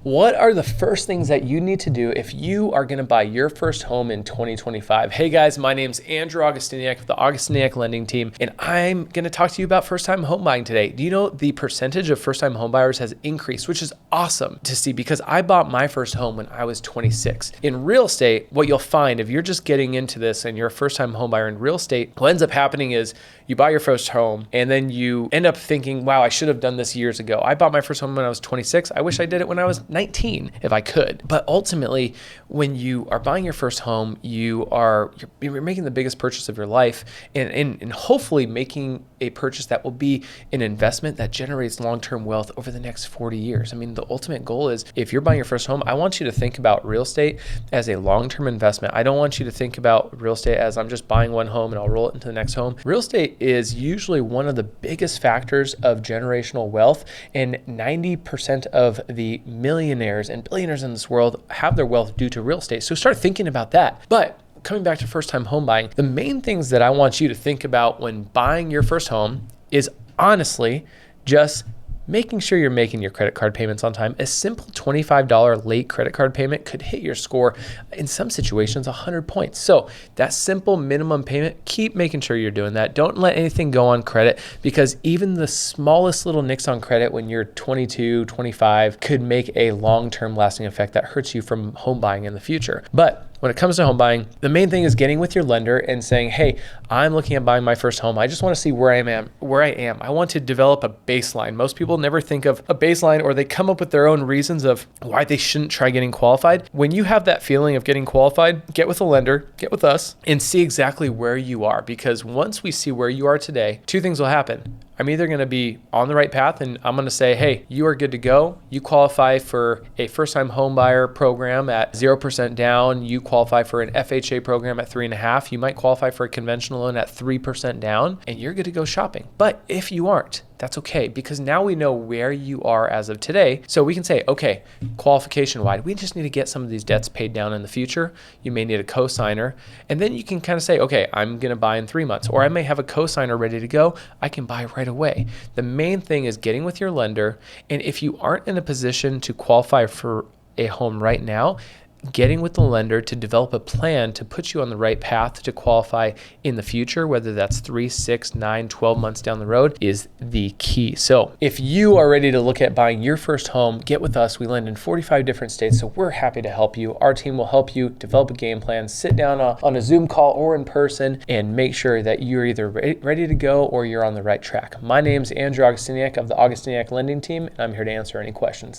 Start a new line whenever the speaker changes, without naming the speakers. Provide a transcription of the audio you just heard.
What are the first things that you need to do if you are going to buy your first home in 2025? Hey guys, my name's Andrew Augustiniak of the Augustiniak Lending Team, and I'm going to talk to you about first-time home buying today. Do you know the percentage of first-time home buyers has increased, which is awesome to see because I bought my first home when I was 26. In real estate, what you'll find if you're just getting into this and you're a first-time home buyer in real estate, what ends up happening is you buy your first home and then you end up thinking, wow, I should have done this years ago. I bought my first home when I was 26. I wish I did it when I was 19 if I could. But ultimately, when you are buying your first home, you're making the biggest purchase of your life and hopefully making a purchase that will be an investment that generates long-term wealth over the next 40 years. I mean, the ultimate goal is if you're buying your first home, I want you to think about real estate as a long-term investment. I don't want you to think about real estate as I'm just buying one home and I'll roll it into the next home. Real estate is usually one of the biggest factors of generational wealth, and 90% of the millionaires and billionaires in this world have their wealth due to real estate. So start thinking about that. But coming back to first-time home buying, the main things that I want you to think about when buying your first home is honestly just making sure you're making your credit card payments on time. A simple $25 late credit card payment could hit your score, in some situations, 100 points. So that simple minimum payment, keep making sure you're doing that. Don't let anything go on credit, because even the smallest little nicks on credit when you're 22, 25 could make a long-term lasting effect that hurts you from home buying in the future. But when it comes to home buying, the main thing is getting with your lender and saying, hey, I'm looking at buying my first home. I just want to see where I am. I want to develop a baseline. Most people never think of a baseline, or they come up with their own reasons of why they shouldn't try getting qualified. When you have that feeling of getting qualified, get with a lender, get with us, and see exactly where you are. Because once we see where you are today, two things will happen. I'm either going to be on the right path and I'm going to say, hey, you are good to go. You qualify for a first-time home buyer program at 0% down. You qualify for an FHA program at 3.5%. You might qualify for a conventional loan at 3% down, and you're good to go shopping. But if you aren't, that's okay, because now we know where you are as of today. So we can say, okay, qualification-wide, we just need to get some of these debts paid down in the future. You may need a co-signer. And then you can kind of say, okay, I'm going to buy in 3 months, or I may have a co-signer ready to go. I can buy right away. The main thing is getting with your lender. And if you aren't in a position to qualify for a home right now, getting with the lender to develop a plan to put you on the right path to qualify in the future, whether that's 3, 6, 9, 12 months down the road, is the key. So if you are ready to look at buying your first home, get with us. We lend in 45 different states, so we're happy to help you. Our team will help you develop a game plan, sit down on a Zoom call or in person, and make sure that you're either ready to go or you're on the right track. My name's Andrew Augustiniak of the Augustiniak Lending Team, and I'm here to answer any questions.